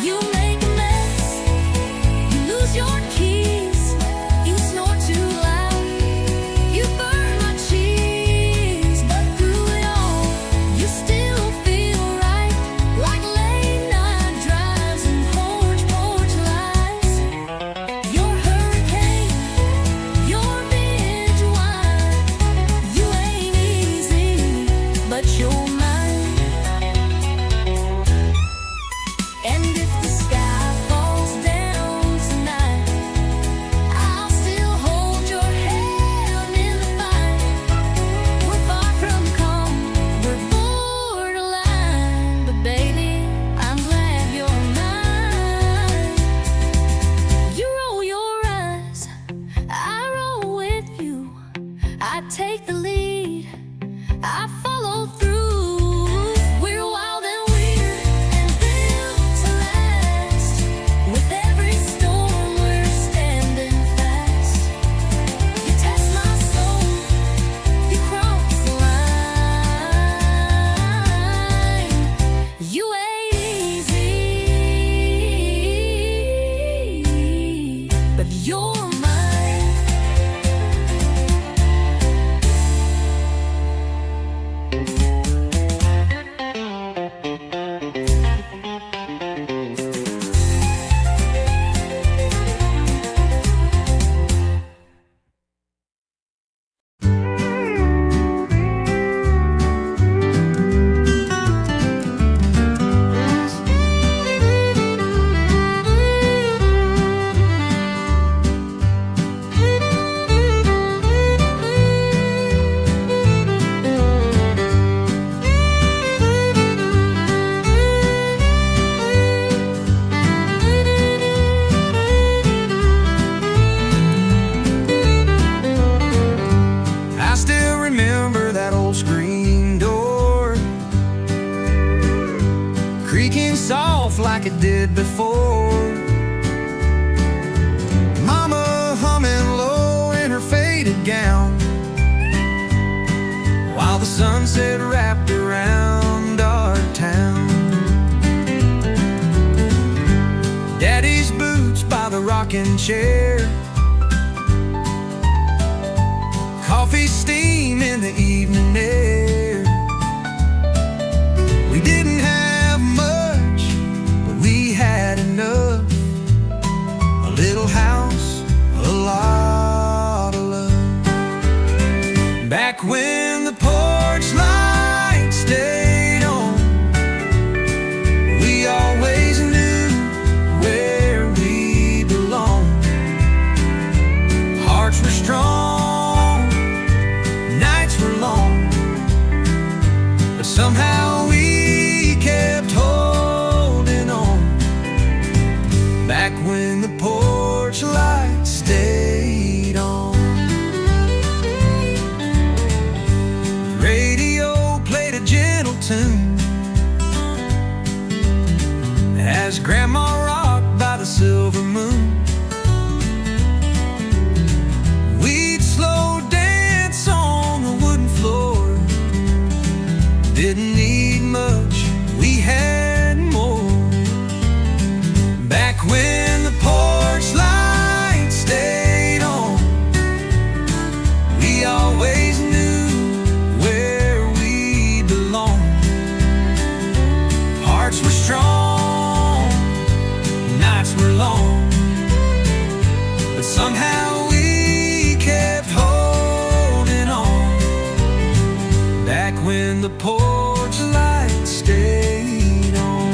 You make a mess, you lose your keys, you snore too loud, you burn my cheese, but through it all, you still feel right, like late night drives and porch lights. Your hurricane, your binge wine, you ain't easy, but you're mine. And if the sky falls down tonight, I'll still hold your hand in the fight. We're far from calm, we're borderline, but baby, I'm glad you're mine. You roll your eyes, I roll with you. I take the lead, I follow through. We're wild and weird and built to last. With every storm, we're standing fast. You test my soul, you cross the line. You ain't easy, but you're mine. I still remember that old screen door creaking soft like it did before. Mama humming low in her faded gown, while the sunset wrapped around our town. Daddy's boots by the rocking chair, coffee steam in the evening air. We didn't have much, but we had enough. A little house, a lot of love. Back when the porch light stayed on, we always knew where we belonged. Hearts were strong, nights were long, but somehow we kept holding on. Back when the porch light stayed on. The radio played a gentle tune as Grandma rocked by the silver moon. We'd slow dance on the wooden floor. Didn't need much, we had more. Back when the porch light stayed on, we always knew where we belonged. Hearts were strong, nights were long, but somehow we kept holding on. Back when the porch light stayed on.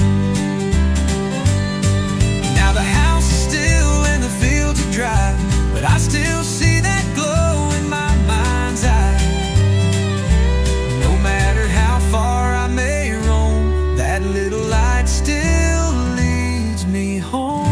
Now the house is still and the fields are dry, but I still see that glow in my mind's eye. No matter how far I may roam, that little light still leads me home.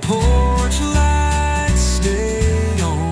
porch lights stay on.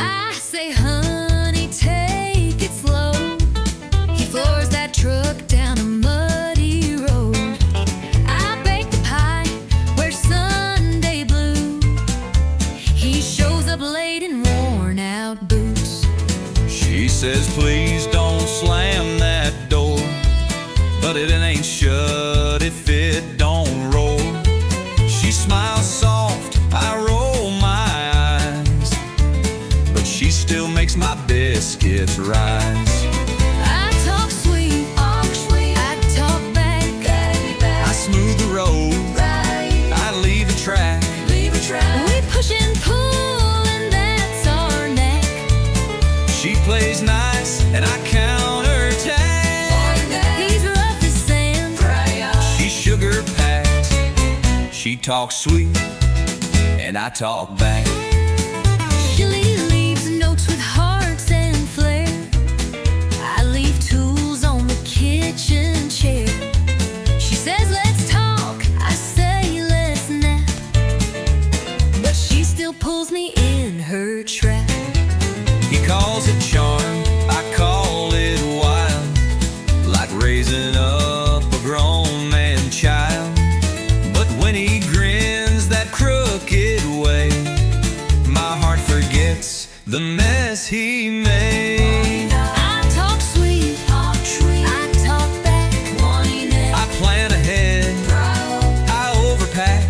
I say, honey, take it slow. He floors that truck down a muddy road. I bake the pie, wear Sunday blue. He shows up late in worn out boots. She says, please don't slam that door, but it ain't shut if it don't roll. She smiles soft, I roll my eyes, but she still makes my biscuits rise. I talk sweet, I talk back. I smooth the road, I leave a track. We push and pull, and that's our knack. She plays nice, and I counterattack. He's rough as sand. She sugar packs. She talks sweet, and I talk back. She leaves notes with hearts and flair. I leave tools on the kitchen chair. She says, let's talk. I say, let's nap. But she still pulls me in her trap. He calls it charm, I call it wild, like raising up a grown man child. But when he grins that crooked way, my heart forgets the mess he made. I talk sweet, I talk back. I plan ahead, I overpack.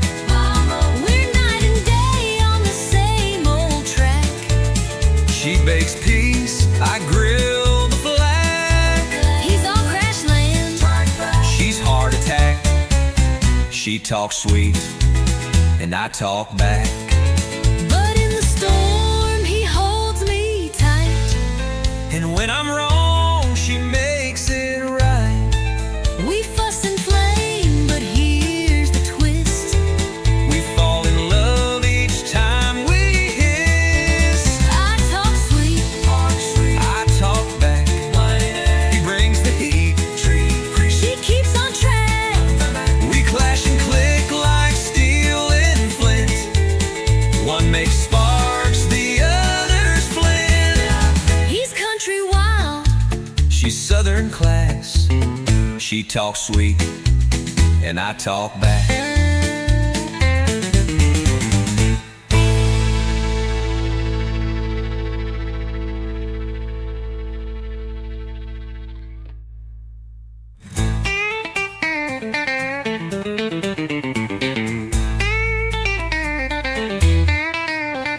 We're night and day on the same old track. She bakes peace, I grill the flag. He's on crash land. She's heart attack. She talks sweet, and I talk back. But in the storm, he holds me tight. And when I'm wrong, she makes it right. We fuss and flame, but here's the twist. We fall in love each time we hiss. I talk sweet, I talk back. He brings the heat. she keeps on track. We clash and click like steel and flint. One makes sparks, the other's flint. He's country wild. She's southern class. She talks sweet, and I talk back.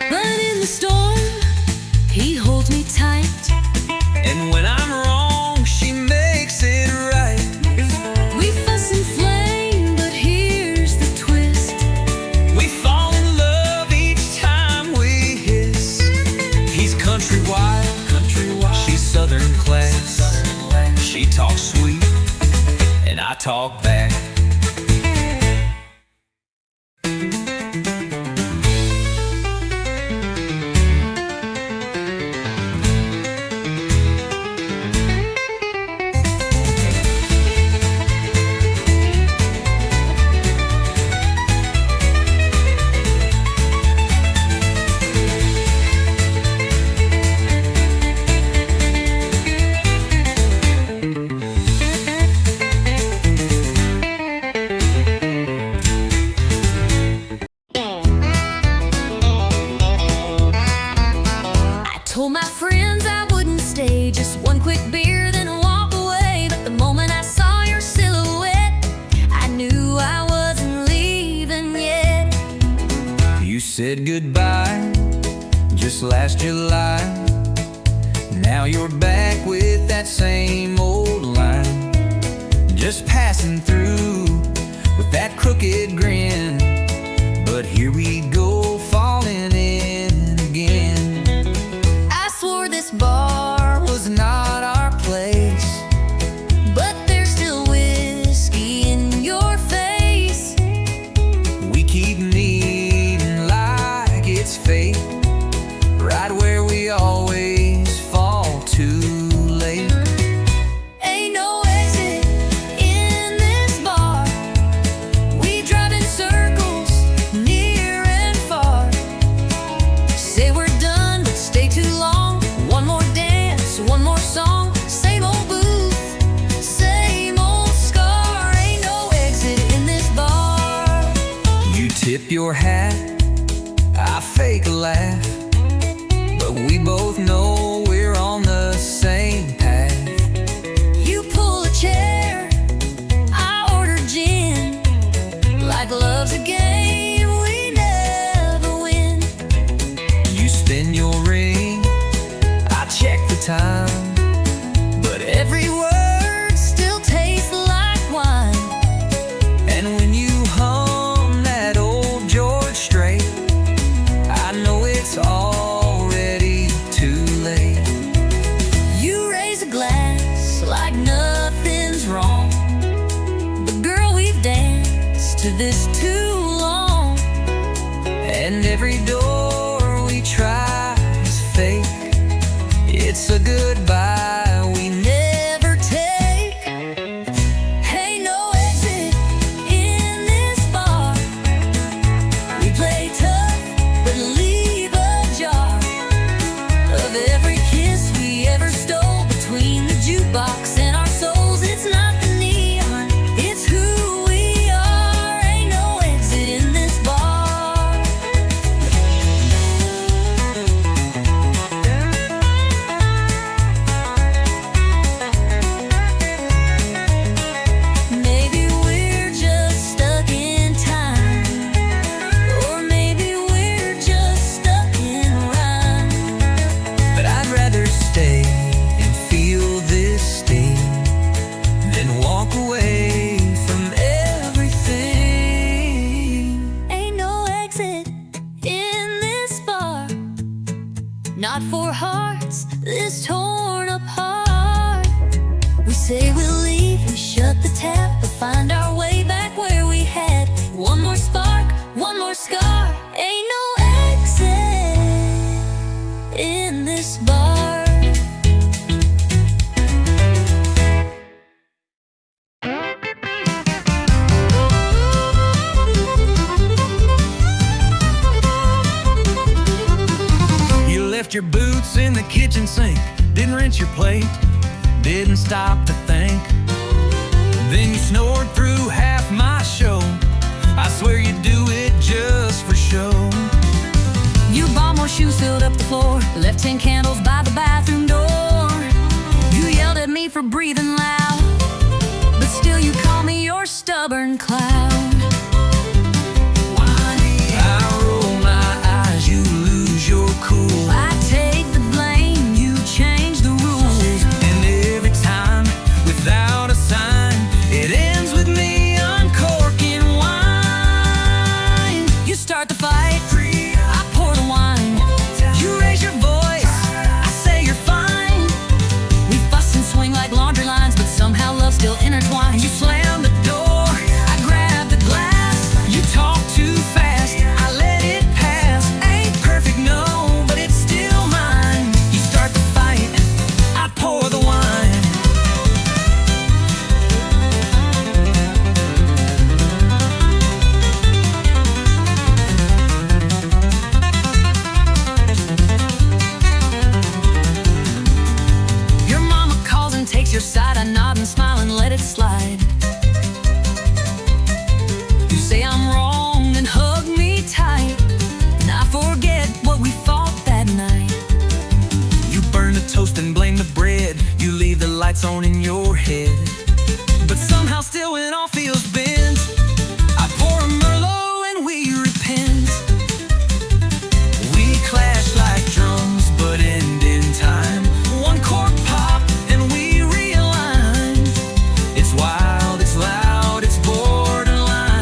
But in the storm, he holds me tight. And when I'm wrong, she makes it right. We fuss and flame, but here's the twist. We fall in love each time we hiss. He's country wild, she's southern class. She talks sweet, and I talk back. Told my friends I wouldn't stay, just one quick beer, then walk away. But the moment I saw your silhouette, I knew I wasn't leaving yet. You said goodbye just last July. Now you're back with that same old line. Just passing through, with that crooked grin. But here we go, falling in again. I swore this bar Was not our place, but there's still whiskey in your face. we keep needing like it's fate, right where we always fall too late. Ain't no exit in this bar. We drive in circles, near and far. Say we're done, but stay too long. One more dance, one more song. Same old booth, same old scar. Ain't no exit in this bar. You tip your hat, I fake a laugh, but we both know we're on the same path. You pull a chair, I order gin. Like love's a game we never win. You spin your ring, I check the time, but every word still tastes like wine. And when you hum that old George Strait, I know it's already too late. you raise a glass like nothing's wrong. But girl, we've danced to this too long. And every door we try is fake. It's a goodbye we Never take. Ain't no exit in this bar. We play tough, but leave a jar of every kiss we ever stole between the jukebox and our souls. It's not the neon, it's who we are. Ain't no exit in this bar. Maybe we're just stuck in time, or maybe we're just stuck in rhyme. But I'd rather stay and feel this sting than walk away from everything. Ain't no exit in this bar, not for hearts this torn apart. We say we'll leave, we shut the tap, but find our way back where we had one more spark, one more scar. Ain't no exit in this bar. You left your boots in the kitchen sink, didn't rinse your plate, didn't stop to think. Then you snored through half my show. I swear you do it just for show. You bought more shoes, filled up the floor, left 10 candles by the bathroom door. You yelled at me for breathing loud, but still you call me your stubborn cloud. I roll my eyes, you lose your cool. I take the blame, you change the rules. And every time, without a sign, it ends with me uncorking wine. You start the fight, I pour the wine. You raise your voice, I say you're fine. We fuss and swing like laundry lines, but somehow love's still intertwined. You slam the door, I grab the glass. You talk too fast, I let it pass. Ain't perfect, no, but it's still mine. You start the fight, I pour the wine. Your mama calls and takes your side. I nod and smile and let it slide. You say I'm wrong and hug me tight, and I forget what we fought that night. You burn the toast and blame the bread. You leave the lights on in your head. But somehow still when all feels bent, I pour a Merlot and we repent. We clash like drums but end in time. One cork pop and we realign. It's wild, it's loud, it's borderline.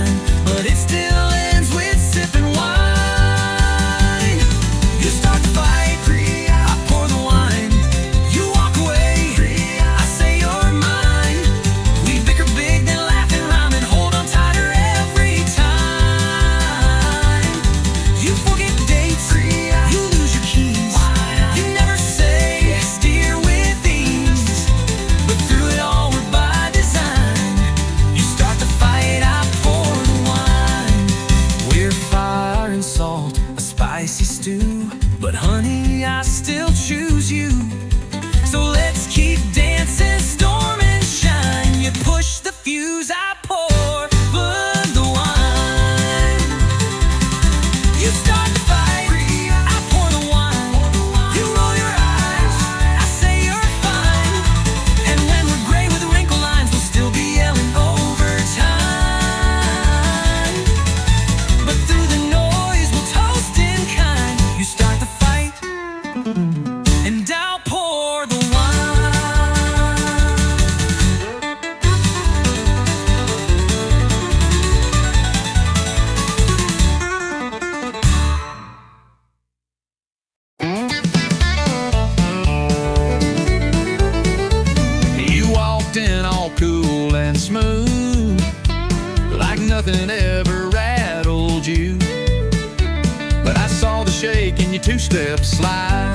two-step slide.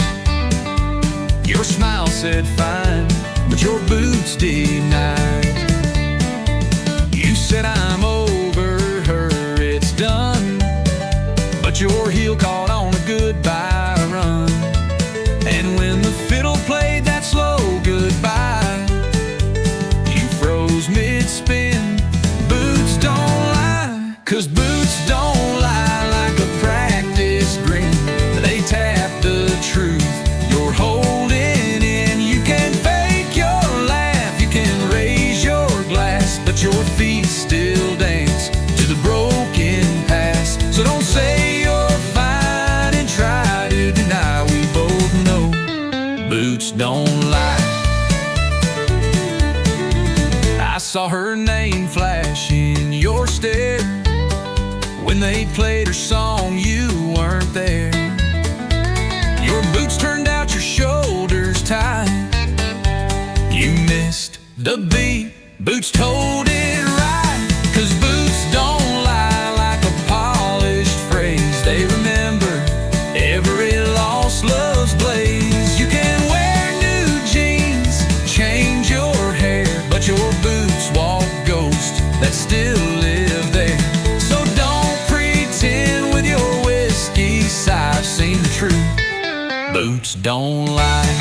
Your smile said fine, but your boots denied. You said I'm over her, it's done, but your heel caught on a goodbye run. And when the fiddle played that slow goodbye, you froze mid-spin. Boots don't lie, 'cause boots don't lie like a practice grin. They tap the truth you're holding in. You can fake your laugh, you can raise your glass, but your feet still dance to the broken past. So don't say you're fine and try to deny. We both know boots don't lie. I saw her name flash in your stare. When they played her song, you weren't there. Your boots turned out your shoulders tight. You missed the beat, boots told it right. 'Cause boots don't lie like a polished phrase. They remember every lost love's blaze. You can wear new jeans, change your hair, but your boots walk ghosts that still live there. So don't pretend with your whiskey sigh. I've seen the truth, boots don't lie.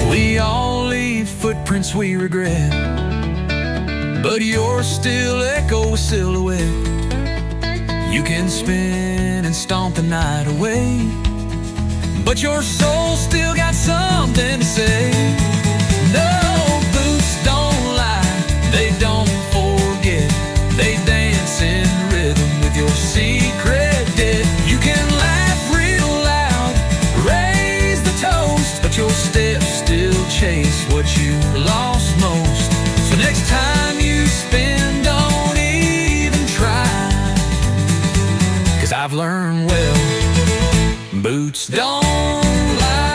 We all leave footprints we regret, but yours still echo a silhouette. You can spin and stomp the night away, but your soul still got something to say. No, boots don't lie, they don't forget. They dance in rhythm with your secret debt. You can laugh real loud, raise the toast, but your steps still chase what you lost most. So next time you spin, don't even try, 'cause I've learned well, boots don't lie.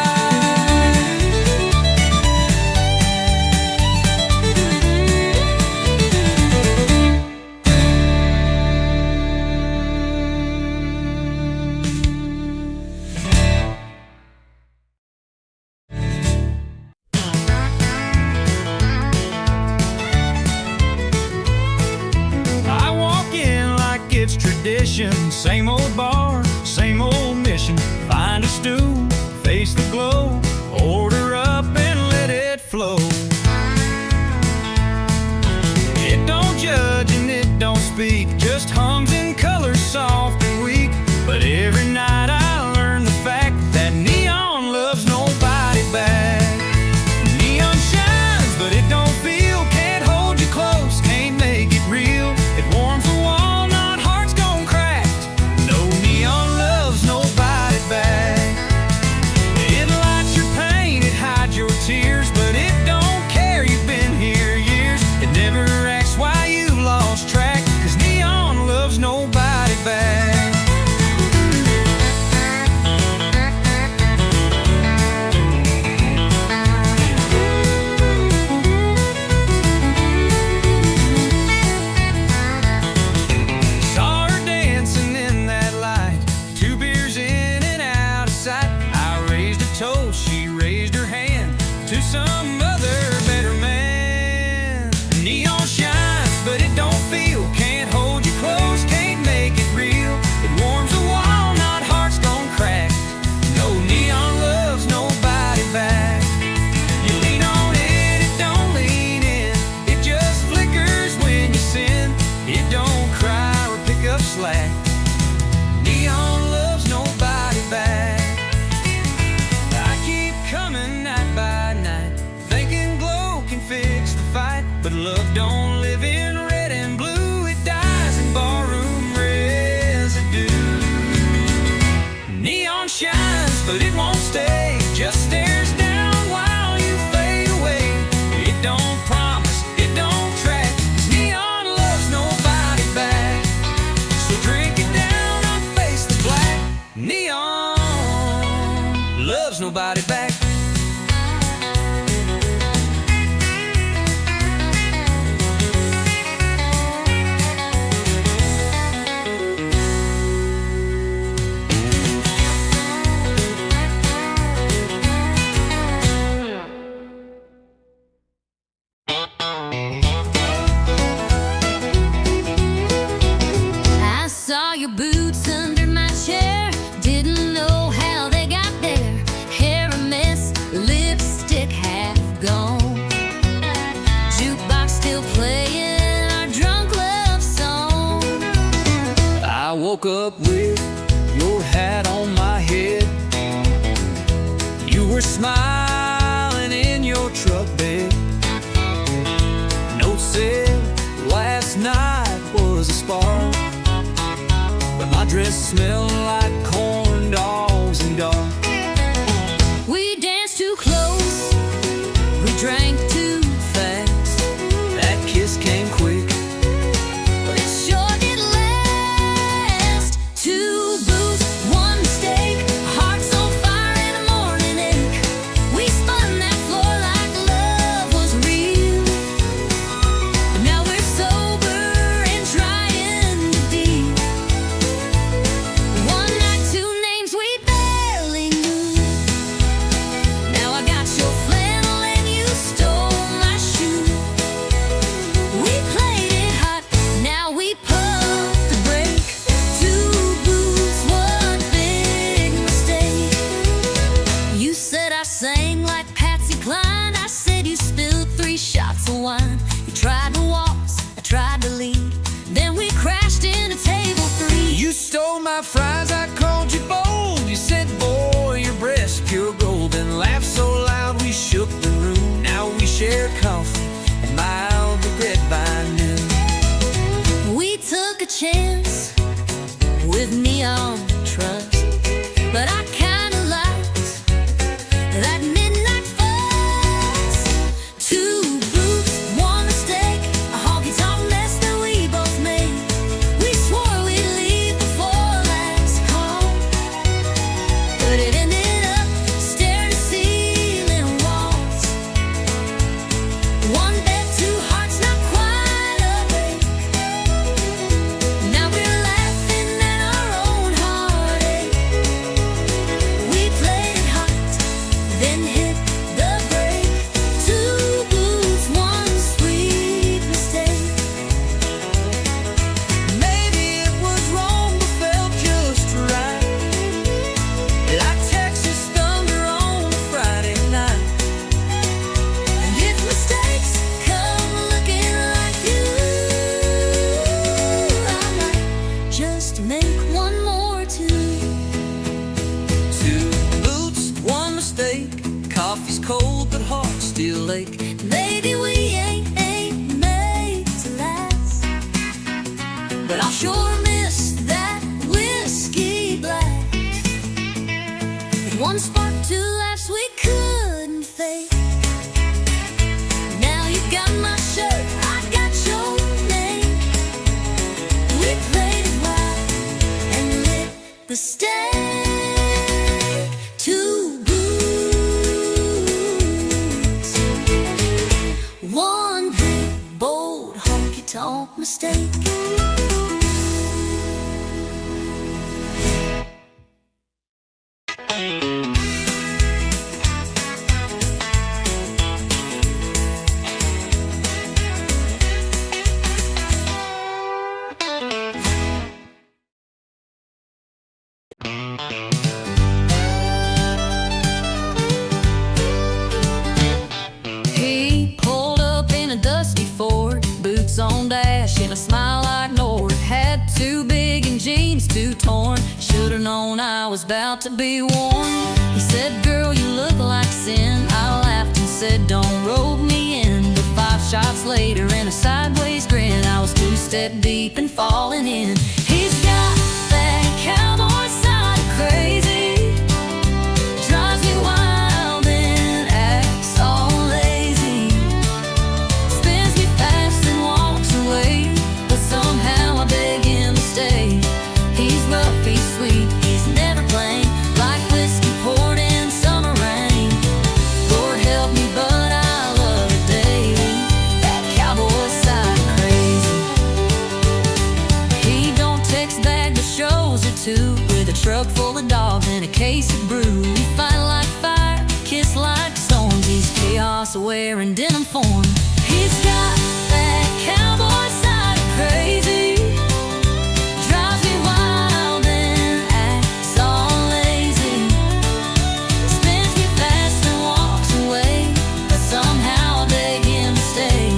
I walk in like it's tradition, same old bar, same old mission. Find a stool, face the glow, order up and let it flow. It don't judge and it don't speak, just hums in colors soft and weak. But every night I learn the fact that neon loves nobody back. Neon shines, but it don't feel, can't hold you close, can't make it real. It warms the wall, not hearts gone cracked. No, neon loves nobody back. It lights your pain, it hides your tears, but it don't care you've been here years. It never asks why you've lost track, 'cause neon loves nobody back. Saw her dancing in that light, 2 beers in and out of sight. I raised a toast, she raised her hand to some other better man. Neon shines, but it don't feel, can't hold you close, can't make it real. It warms the wall, not hearts gone cracked. No, neon loves nobody back. You lean on it, it don't lean in. It just flickers when you sin. It don't cry or pick up slack. Neon loves nobody back. I keep coming night by night, thinking glow can fix the fight. But love don't live in red and blue, it dies in barroom residue. Neon shines, but it won't stay, just stares down while you fade away. It don't promise, it don't track, 'cause neon loves nobody back. So drink it down, I face the black. nobody back. I saw your boots under my chair. Didn't know how they got there. Hair a mess, lipstick half gone. Jukebox still playing our drunk love song. I woke up with your hat on my head. You were smiling in your truck bed. Note said last night was a spark, but my dress smelled like corn dogs and dark. We danced too close, we drank too fast. That kiss came quick. But it sure did last. Two boots, one mistake, hearts on fire in the morning ache. We spun that floor like love was real. But now we're sober and trying to deal. One night, two names we barely knew. Now I got your flannel and you stole my shoe. We played it hot, now we pump the brake. Two boots, one big mistake. You said I sang like Patsy Cline. I said you spilled 3 shots of wine. You tried to waltz, I tried to lead. Then we crashed into table 3. You stole my fries, I called you bold. You said, boy, your breast pure gold. And laughed so loud we shook the room. Now we share coffee and mild regret by noon. We took a chance with neon trust, but I kinda liked that midnight fuss. Two boots, one mistake, a honky-tonk mess that we both made. We swore we'd leave before last call, but it ended up staring at ceiling walls. One bed, two hearts, not quite awake. Now we're laughing at our own heartache. We played it hot, then hit the brake. Two boots, one sweet mistake. Maybe it was wrong but felt just right, like Texas thunder on a Friday night. And if mistakes come looking like you, I might just make one more too. Two boots, one mistake. Coffee's cold but heart still ache. Maybe we ain't made to last, but I'll sure miss that whiskey blast. One spark, two laughs we couldn't fake. Now you got my shirt, I got your name. We played it wild and lit the stake. Two boots, one big bold honky-tonk mistake. He pulled up in a dusty Ford, boots on dash and a smile I ignored. Had too big and jeans too torn. Should've known I was about to be warned. He said, girl, you look like sin. I laughed and said, don't rope me in. But 5 shots later and a sideways grin, I was 2 step deep and falling in. He's got that cowboy side of crazy, drives me wild and acts all lazy, spins me fast and walks away, but somehow I beg him to stay. He's rough, he's sweet, he's never plain, like whiskey poured in summer rain. truck full of dogs and a case of brew. We fight like fire, kiss like storms. He's chaos aware and denim form. He's got that cowboy side of crazy. Drives me wild and acts all lazy. Spins me fast and walks away, but somehow I beg him to stay.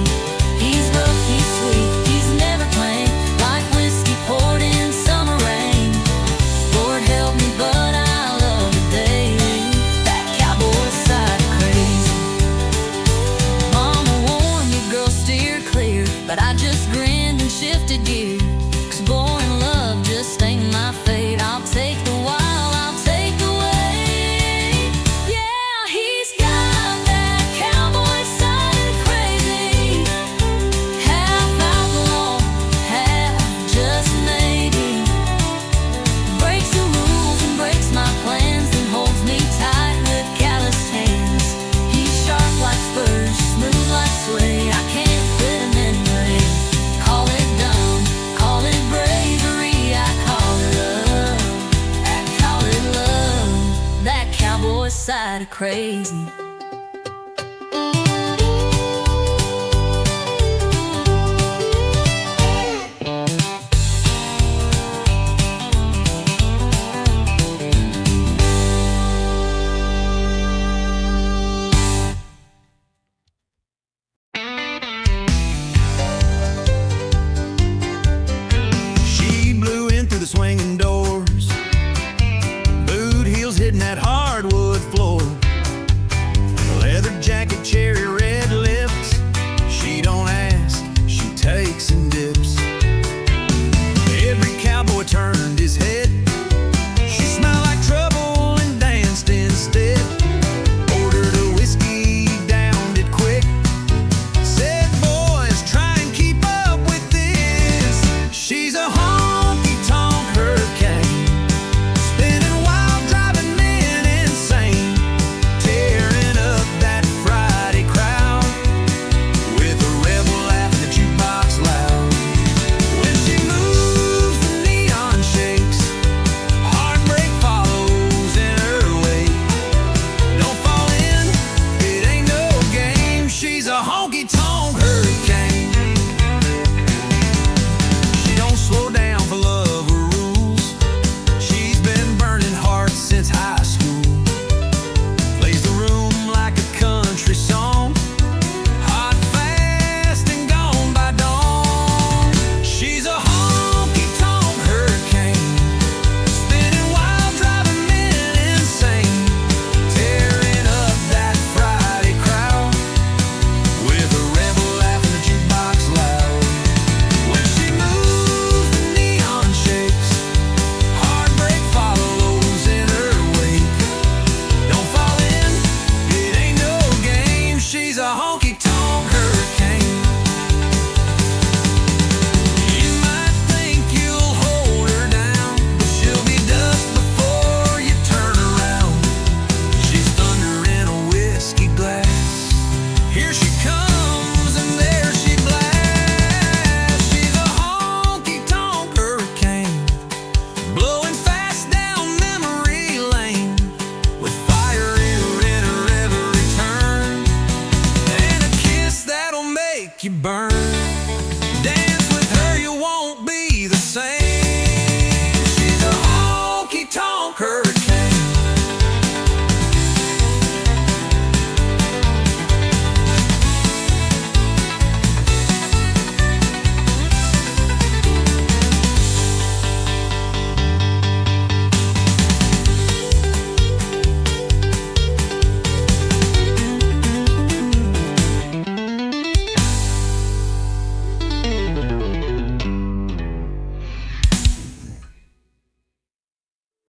He's rough, he's sweet, he's never plain, like whiskey poured in summer rain. Lord help me, but I love the day. That cowboy side of crazy. Mama warned me, girl, steer clear, but I just grinned and shifted gear. 'Cause boring love just ain't my fate. I'll take the wild, I'll take the way. Yeah, he's got that cowboy side of crazy. Half outlaw, half just maybe. Breaks the rules and breaks my plans, and holds me tight with calloused hands. He's sharp like spurs, smooth like suede. I can't quit him anyway. Call it dumb, call it bravery, I call it love. I call it love. That cowboy side of crazy.